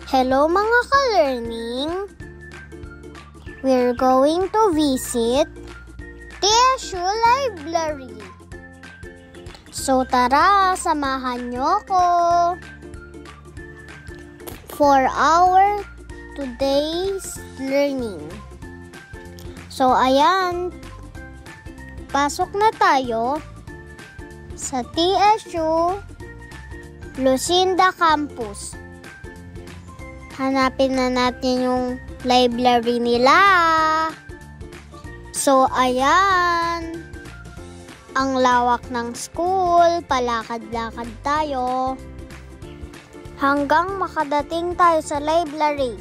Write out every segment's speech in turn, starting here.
Hello mga ka-learning! We're going to visit TSU Library. So tara, samahan niyo ko for our today's learning. So ayan, pasok na tayo sa TSU Lucinda Campus. Hanapin na natin yung library nila. So, ayan. Ang lawak ng school. Palakad-lakad tayo. Hanggang makadating tayo sa library.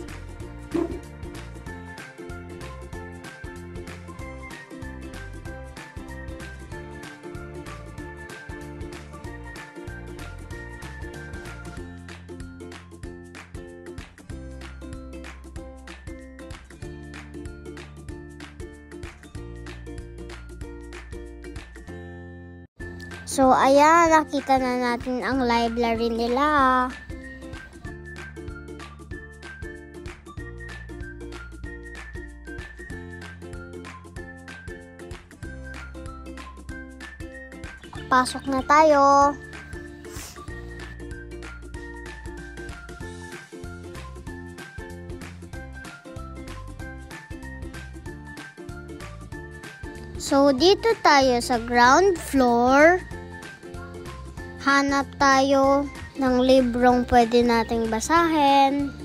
So, ayan, nakita na natin ang library nila. Pasok na tayo. So, dito tayo sa ground floor. Hanap tayo ng librong pwede nating basahin.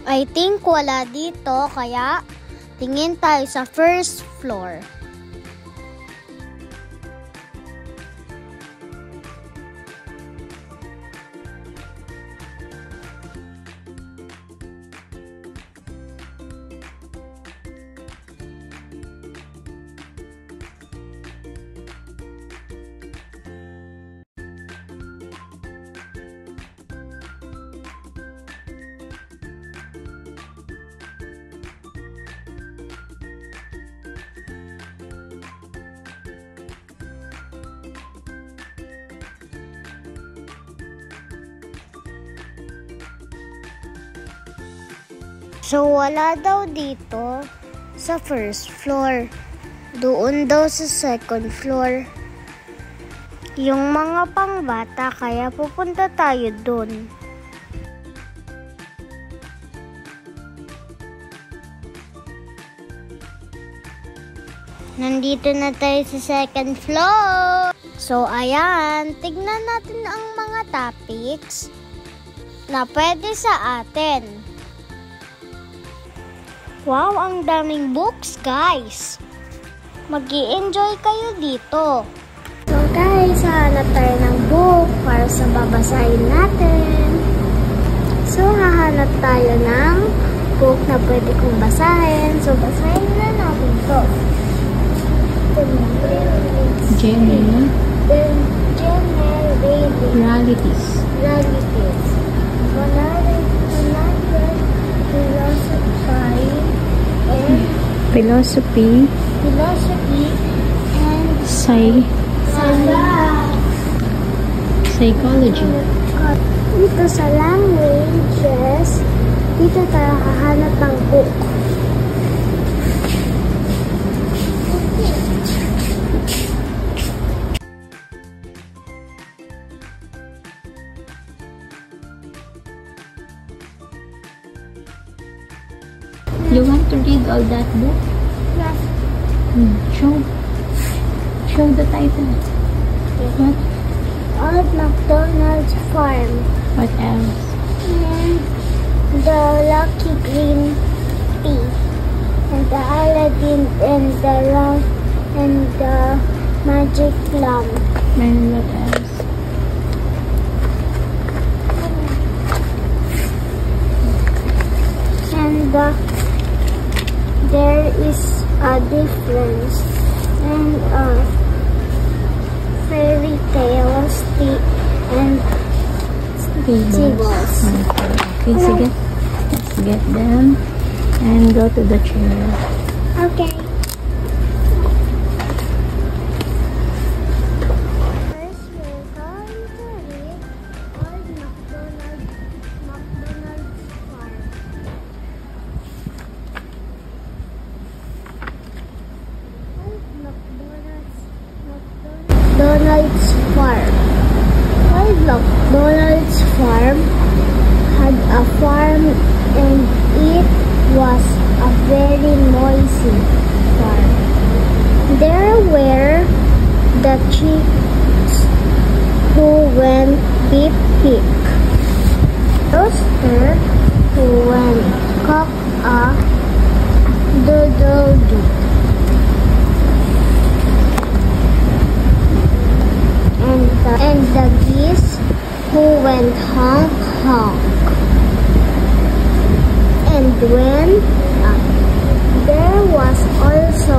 I think wala dito, kaya tingin tayo sa first floor. So, wala daw dito sa first floor. Doon daw sa second floor. Yung mga pangbata, kaya pupunta tayo doon. Nandito na tayo sa second floor. So, ayan. Tignan natin ang mga topics na pwede sa atin. Wow, ang daming books, guys. Mag-i-enjoy kayo dito. So guys, hanap tayo ng book para sa babasahin natin. So, hahanap tayo ng book na pwede kong basahin. So, basahin na natin ito. Jenny. Realities. Philosophy and psychology. Dito sa languages, dito tayo hahanap ng book. You want to read all that book? Yes. Show the title. What? Old MacDonald's Farm. What else? And the Lucky Green Pea. And the Aladdin and the Lamp and the Magic Lamp. And what else? And there is a difference. And fairy tales and tables. Okay, sige. Let's get them and go to the chair. Okay. McDonald's farm had a farm, and it was a very noisy farm. There were the chicks who went beep beep, rooster who went cock a doodle doo, and the geese who went honk honk. And when there was also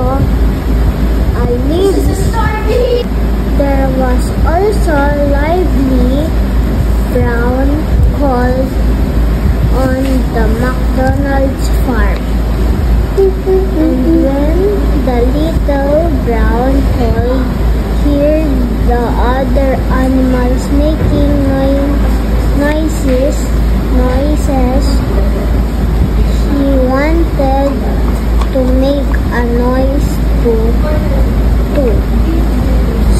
a lively brown colt on the McDonald's farm. And when the little brown colt heard the other animals making noises, he wanted to make a noise too.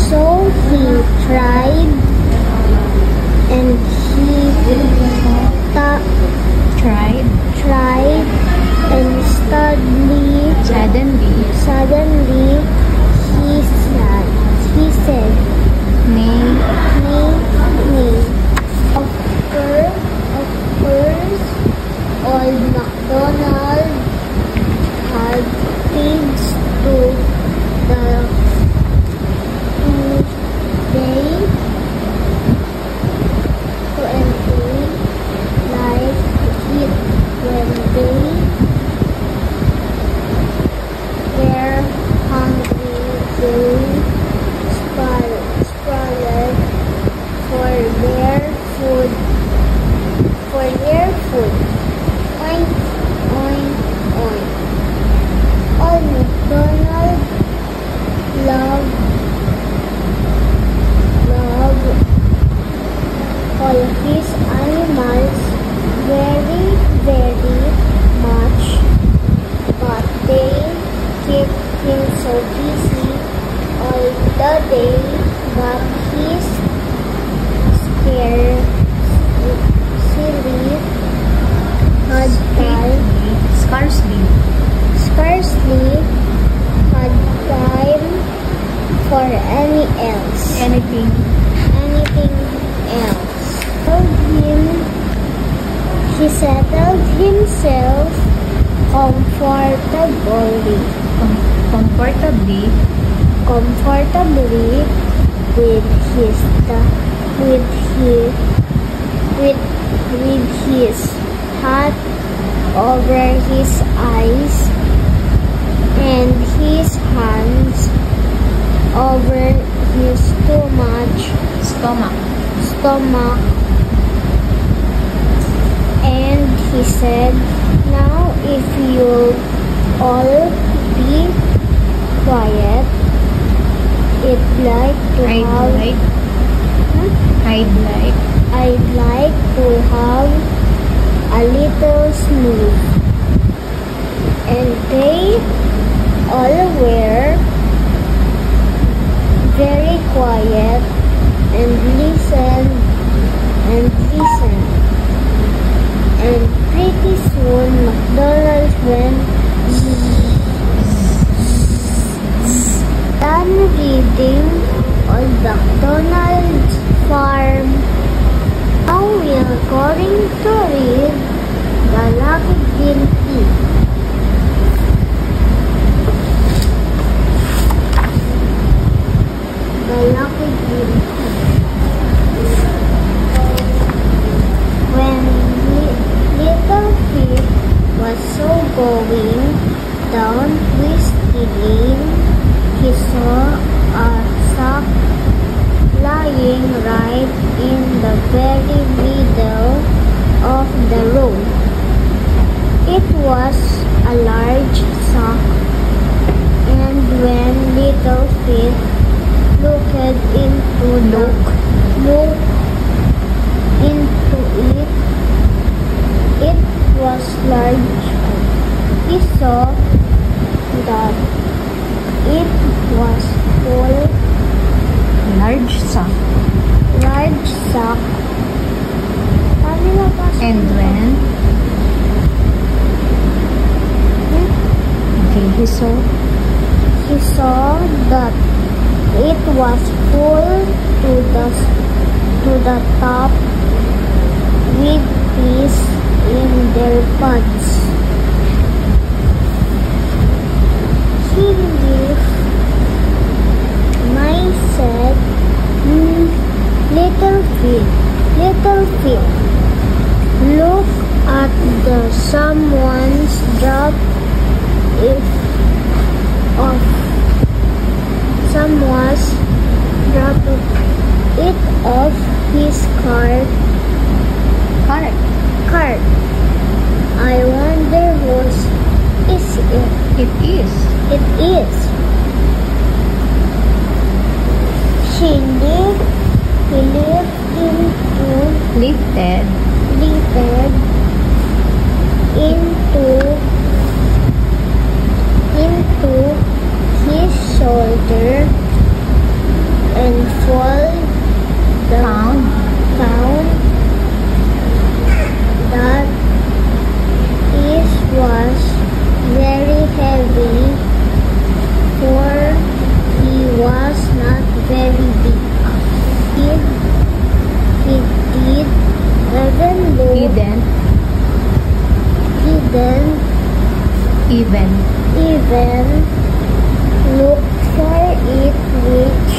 So he tried, and he and suddenly he said, Nay. Of course, old MacDonald had pigs too. They like to eat when they were hungry. They scrolled for their food. Oink, oink, oink. Old MacDonald loved all his animals very, very much, but they kept him so busy all the day that his scarcely had time for anything else. He settled himself comfortably with his hat over his eyes and his hands over his stomach. And he said, "Now if you'll all be quiet, I'd like to have a little snooze." And they all were very quiet and listened. And pretty soon McDonald went done reading on McDonald's farm. Now we are going to read The Lucky Green Pig. The Lucky Green Pig. When Little Pig was so going down Twisty Lane, he saw a sack lying right in the very middle of the road. It was a large sack, and when Little Pig looked into it, it was large. He saw that it was full. Large sack. large sack. And when? Okay, he saw that it was full to the top with fish in their pods. He left. I said, little feet, look at the someone's drop it off his cart. I wonder whose is it? It is. It is. He lifted into his shoulder and found that it was very heavy, for he was not very big. He didn't even look for it, which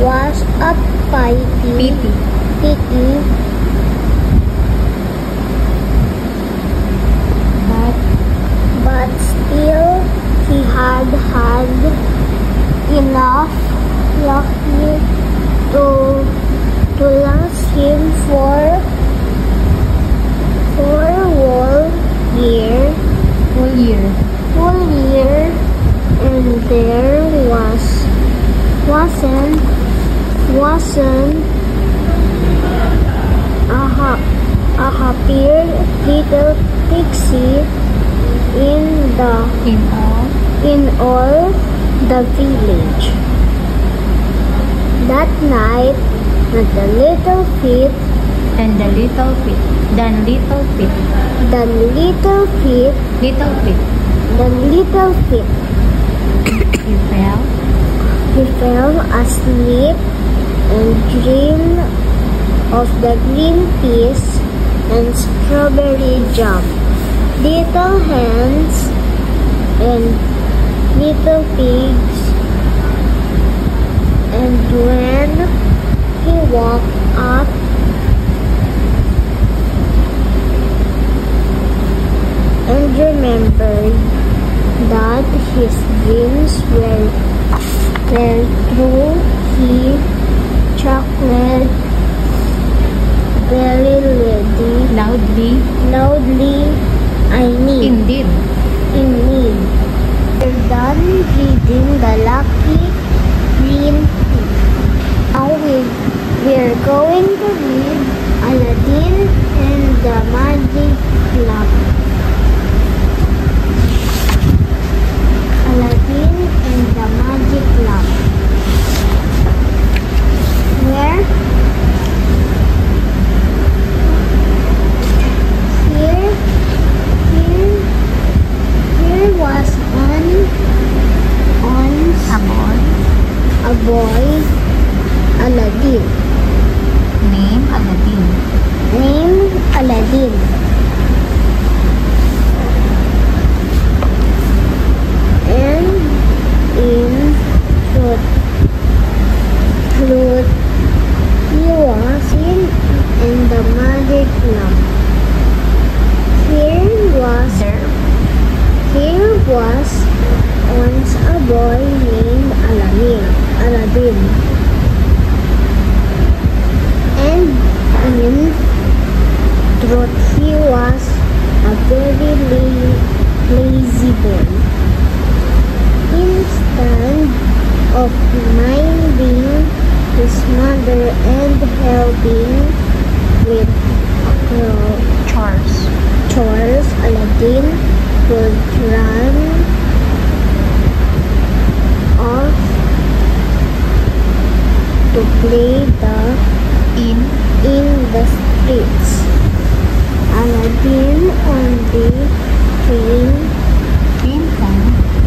was a pity. But still, he had enough lucky to last him for whole year, and there wasn't a happier little pixie in all the village. That night, the little feet he fell asleep and dreamed of the green peas and strawberry jam, little hens and little pigs. And when he woke up, and remembered that his dreams were true, he chuckled very loudly. Indeed. We're done reading the Lucky Green Pig. Now we're going to read Aladdin and the Magic Lamp. Aladdin and the Magic Lamp. Where? Here was a boy, Aladdin. Name Aladdin. And in truth, he was in the magic lamp. Here was once a boy named Aladdin. And in truth, he was a very lazy boy. Instead of minding his mother and helping with chores, Aladdin would run streets. Aladdin only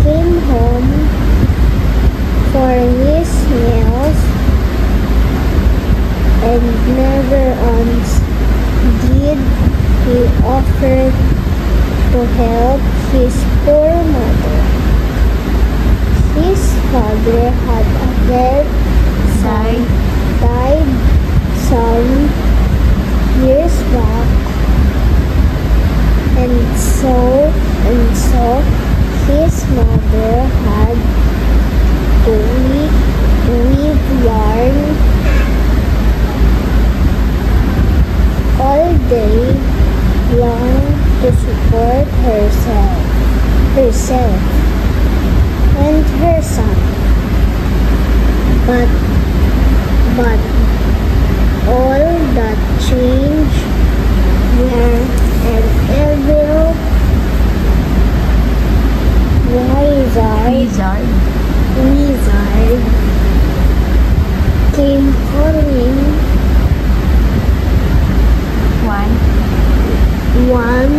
came home for his meals and never once did he offer to help his poor mother. His father had died some years back, and so his mother had to weave yarn all day long to support herself and her son. But all that changed when an evil wizard came calling one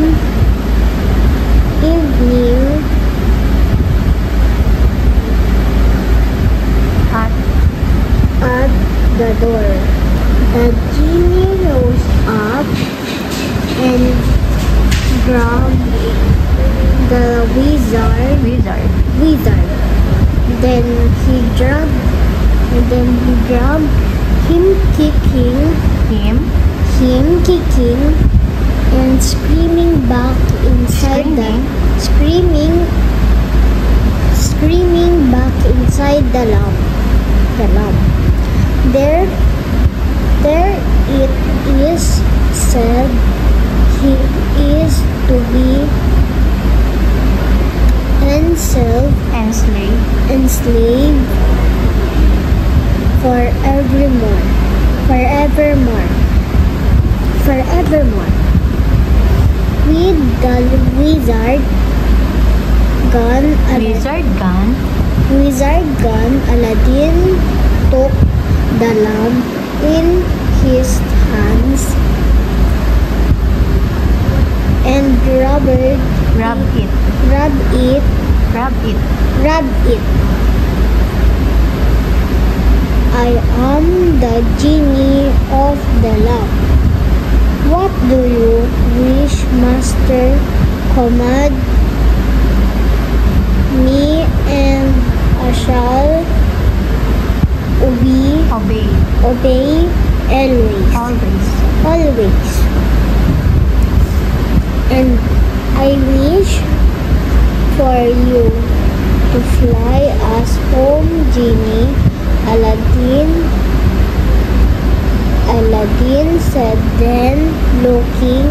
evening at the door. The genie rose up and grabbed the wizard. Then he grabbed him, kicking and screaming back inside the lamp. There it is said he is to be enslaved forevermore. With the wizard gone, Aladdin took the lamp in his hands and rubbed it. I am the genie of the lamp. What do you wish, master? Command me and I shall obey always. And I wish for you to fly us home, genie. Aladdin said, then looking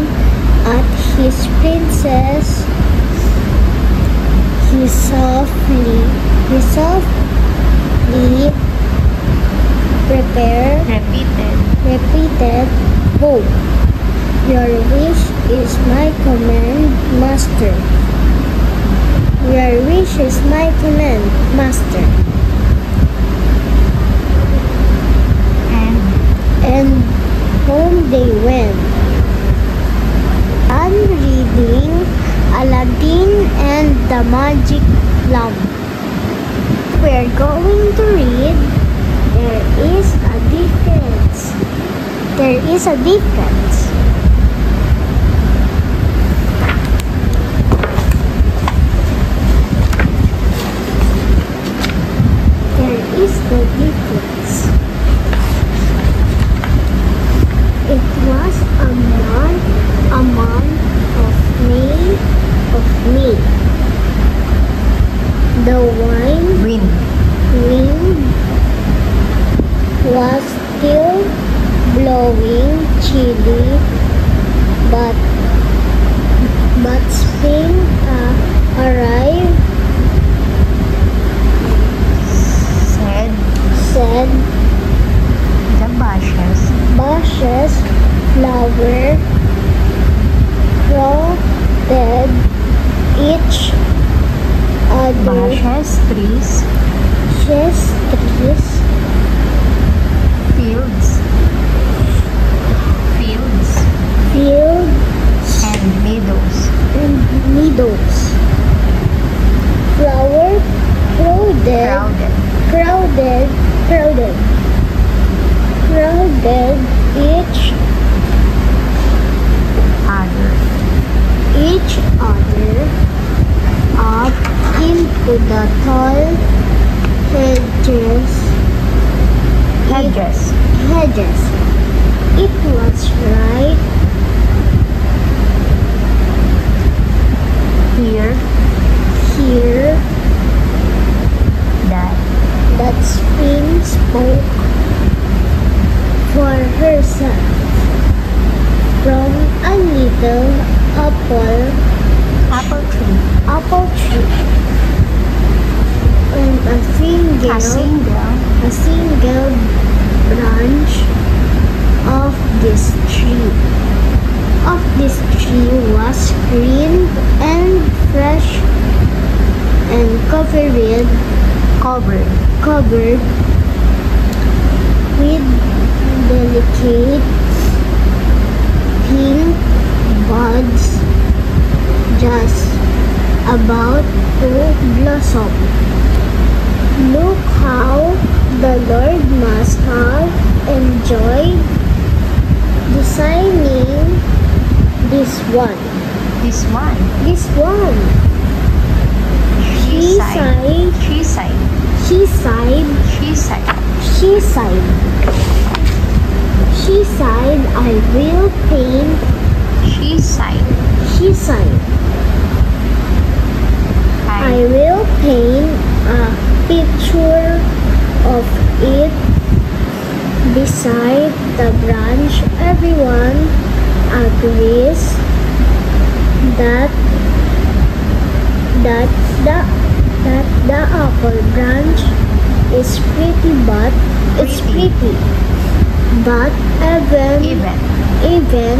at his princess, he softly repeated, "Oh, your wish is my command, master. Your wish is my command, master." And home they went. Unreading Aladdin and the Magic Lamp. We're going to read There is a difference. There is a difference. There is the difference. It was a month of May. The wind was still blowing chilly, but spring arrived. Said the bushes flower protected each other. Trees, fields, meadows. Flower crowded each other up into the tall hedges. It was right Here. that Spring spoke for herself from a little apple tree, and a single branch of this tree was green and fresh and covered with delicate pink buds just about to blossom. Look how the Lord must have enjoyed designing this one. She sighed, I will paint. I will paint a picture of it beside the branch. Everyone agrees that the apple branch is pretty, but even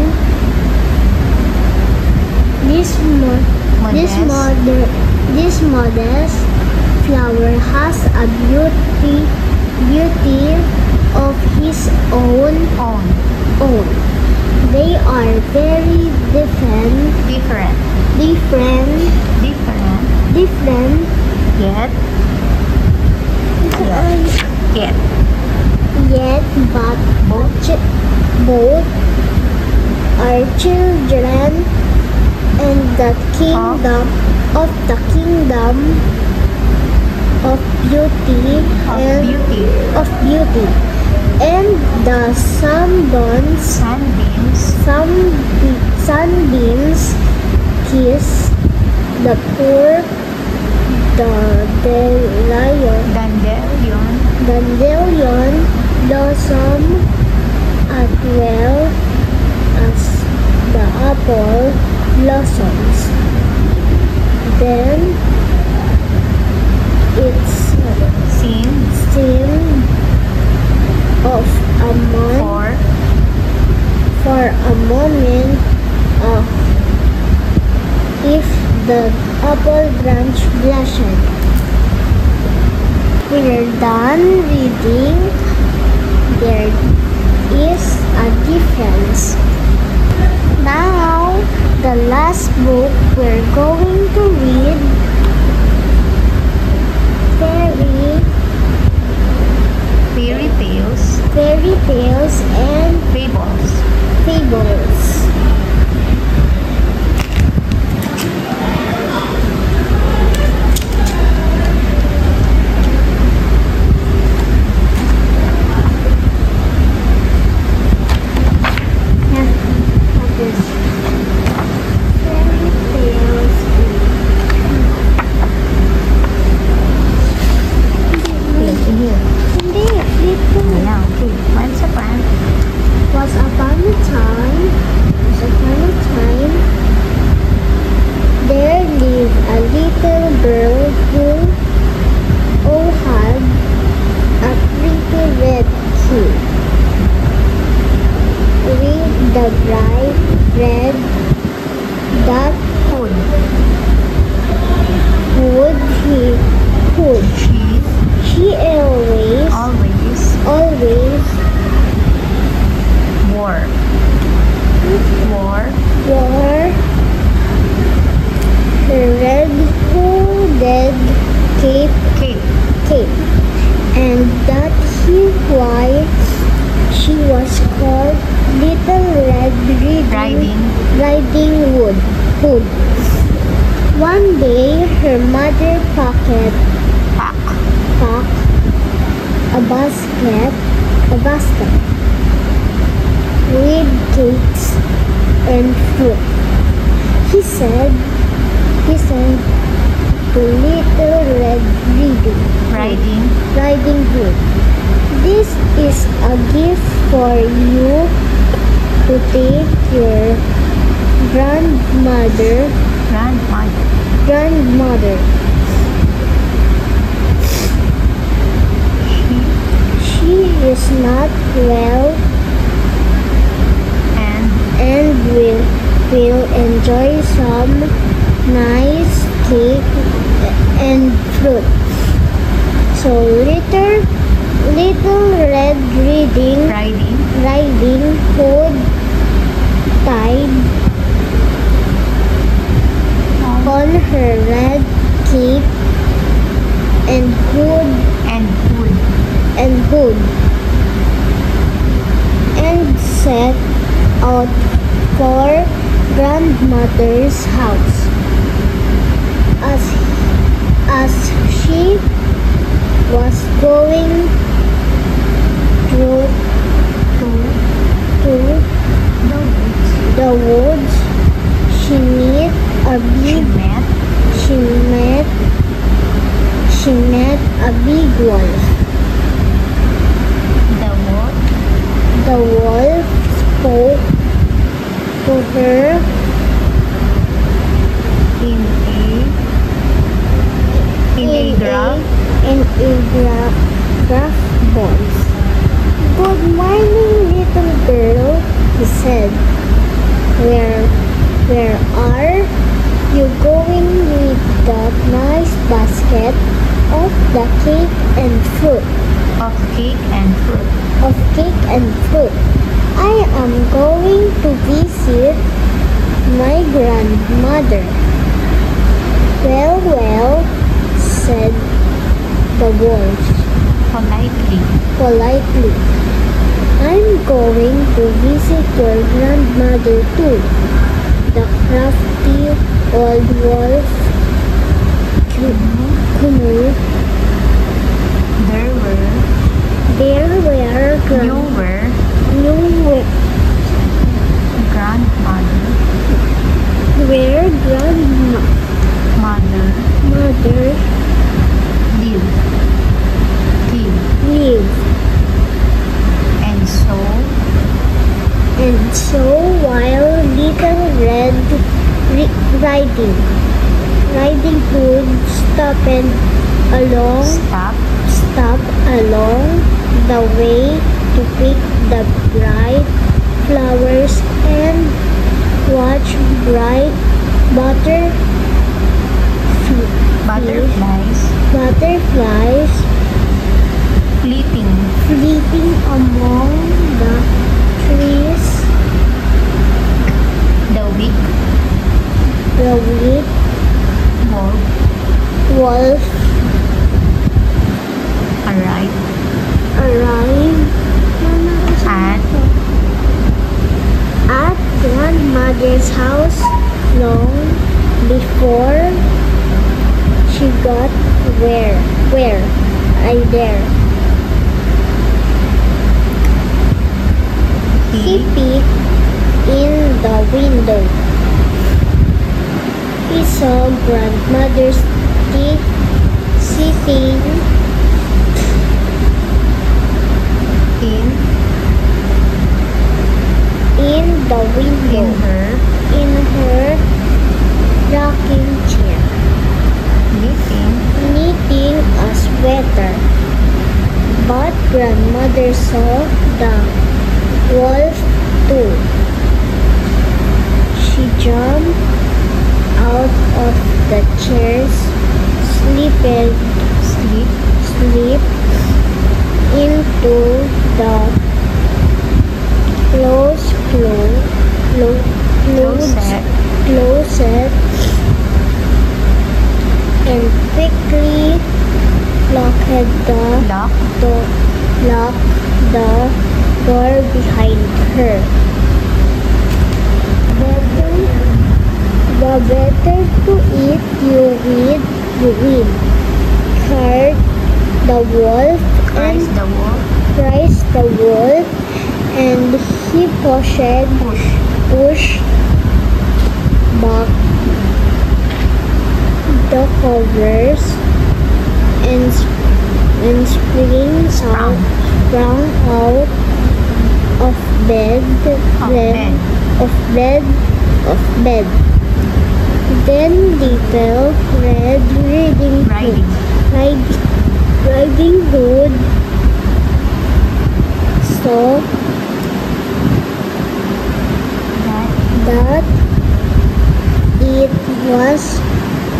this modest flower has a beauty of his own. They are very different, yet but both are children and the kingdom of beauty and the sunbeams kiss the poor dandelion blossom as well as the apple blossoms. Then it seemed for a moment if the apple branch blushed. We're done reading. There is a difference. Now, the last book we're going to read, fairy tales and fables. Once upon a time, there lived a little girl who had a pretty red key with the bright red dot hood. She always wore her riding hood. One day, her mother packed a basket with cakes and fruit. He said to Little Red Riding Hood, "This is a gift for you to take your grandmother. She is not well and will enjoy some nice cake and fruit." So Little Red Riding Hood tied on her red cape and hood and set out for grandmother's house. As she was going through the woods, she met a big wolf. The wolf spoke to her in a gruff voice. "Good morning, little girl," he said. Where are you going with that nice basket of cake and fruit? "I am going to visit my grandmother." Well, said the wolf politely. "I'm going to visit your grandmother too." The crafty old wolf canoe. There were grandmother live. And so while Little Red Riding Hood stopped along the way to pick the bright flowers and watch bright butterflies fleeting among the trees, the weak wolf arrived at grandmother's house long before she got there. He peeked in the window. He saw grandmother sitting in the window in her rocking chair, knitting a sweater. But grandmother saw the wolf too. She jumped out of the chair, slipped into the closet and quickly locked the door behind her. better to eat you win. Heard the wolf and Rise the wolf. rise the wolf, and he pushed back the covers and sprang out of bed. Then little Red Riding Hood saw that it was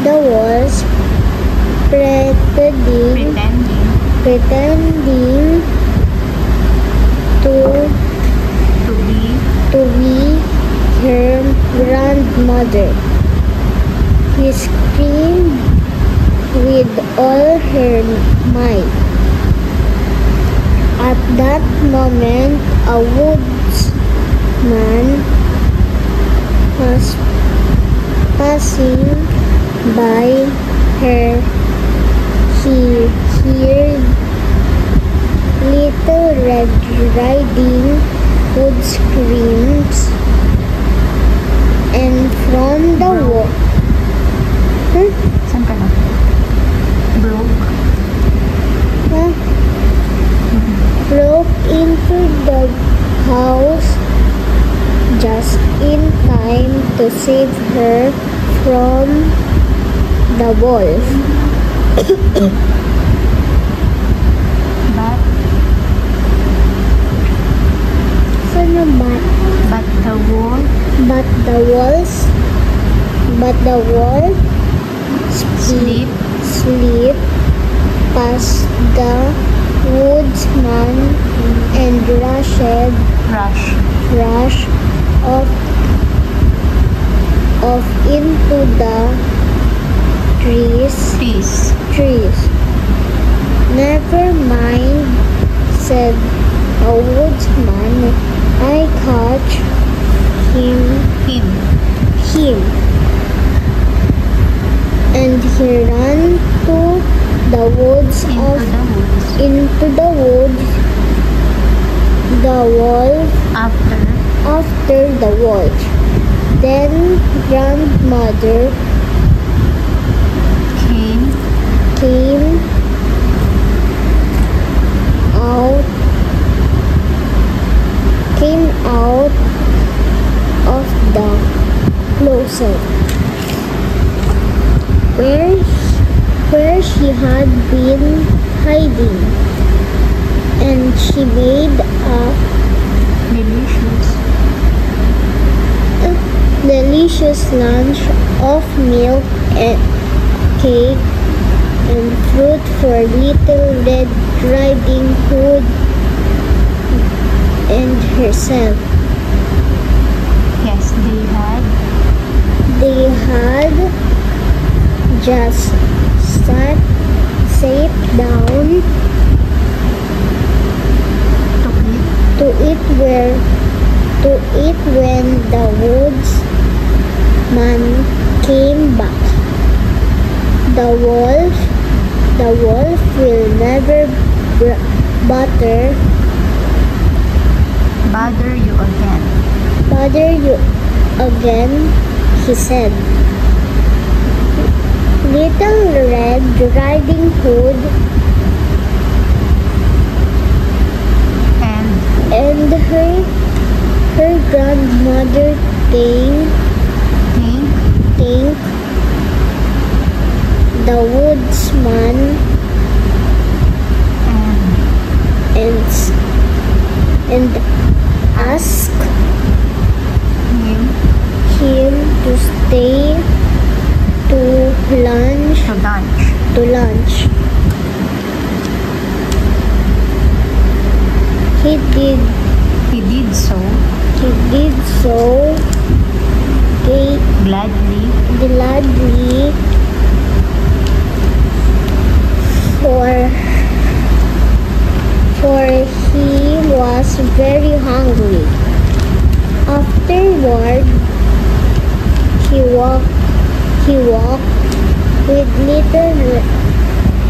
the wolves pretending to be her grandmother. He screamed with all her might. At that moment, a woodsman was passing by her. He heard Little Red Riding Hood screams, and from the wall, Saan ka na? broke into the house just in time to save her from the wolf. But the wolf sleep past the woodsman and rush off into the trees. Never mind, said a woodsman. I catch him. And he ran to the woods into the woods. The wolf after the wolf. Then grandmother came out of the closet where she had been hiding, and she made a delicious lunch of milk and cake and fruit for Little Red Riding Hood and herself. Yes, They had just sat down to eat when the woodsman came back. The wolf will never bother you again, he said. Little Red Riding Hood and her grandmother think the woodsman and asked him to stay to lunch. He did so gladly, for he was very hungry. Afterward, he walked walk with little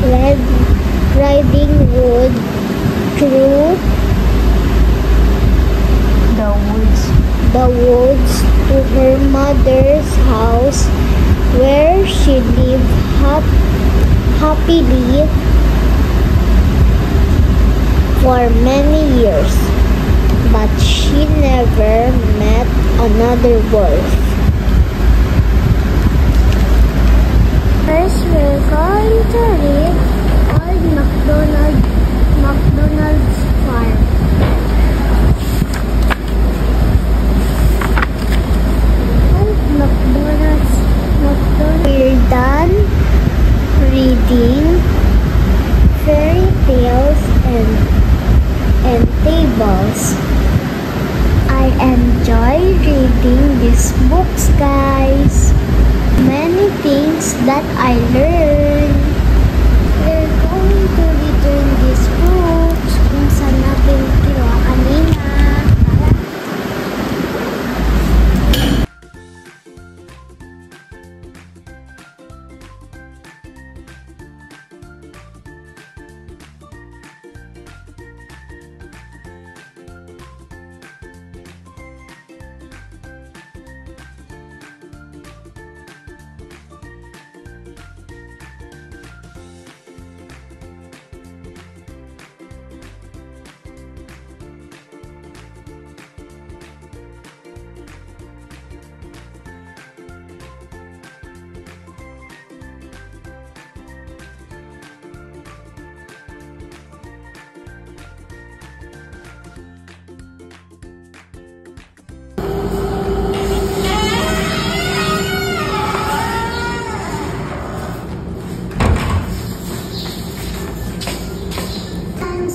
Red Riding Hood through the woods to her mother's house, where she lived happily for many years. But she never met another wolf. First, we're going to read Old MacDonald's Farm. Old MacDonald's. We're done reading fairy tales and tables. I enjoy reading these books, guys. Many things that I learned. We're going to return these books kung saan natin kinuha kanina.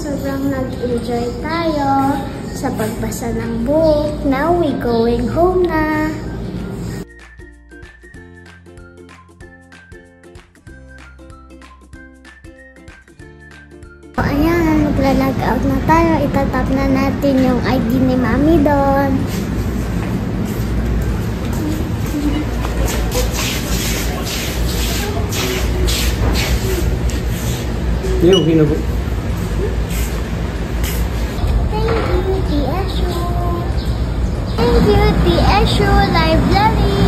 Sobrang nag-enjoy tayo sa pagbasa ng book. Now we going home na. So, ayan, magla-log out na tayo. Itatap na natin yung ID ni Mami doon. Yung ginagawa. Thank you, TSU Library!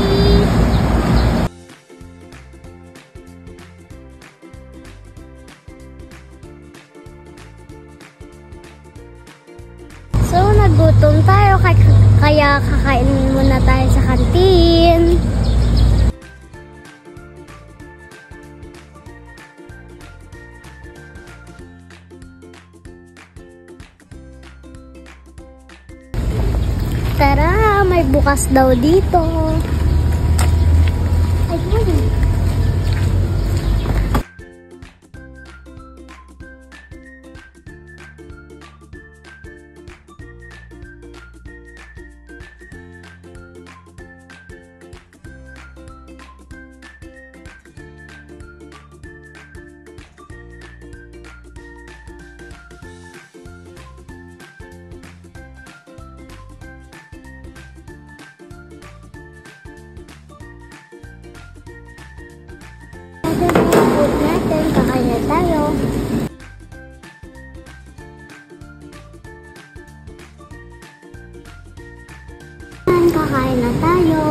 So, nagutom tayo kaya kakainin muna tayo sa kantin. Tara, may bukas daw dito. Ay, natin, kakain na tayo. Kakain na tayo.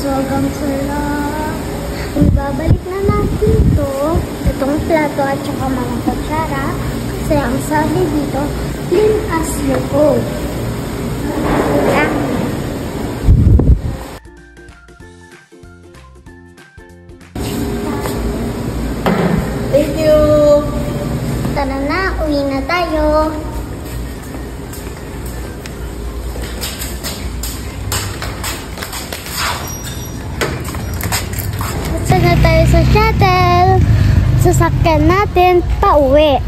Sobrang sarap. Ibabalik na natin itong plato at saka mga kutsara. Kasi ang sabi dito, clean as you go. Thank you! Tara na, uwi na tayo. sasakyan natin pauwi.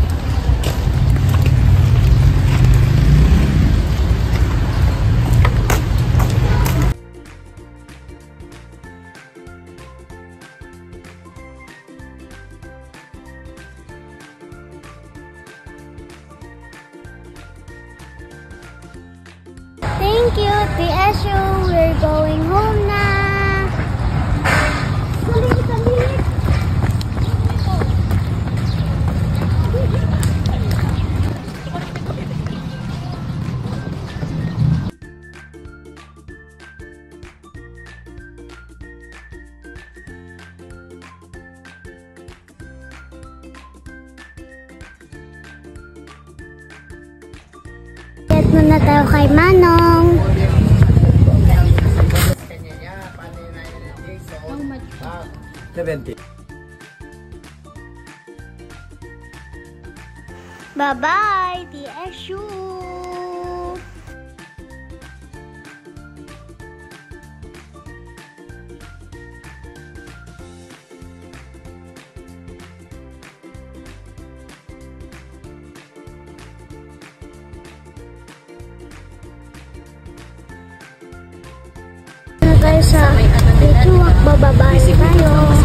Thank you, TSU. We're going home na. Get muna tayo kay Manong. How much? 70. Bye-bye, TSU. Guys, dito bababa tayo.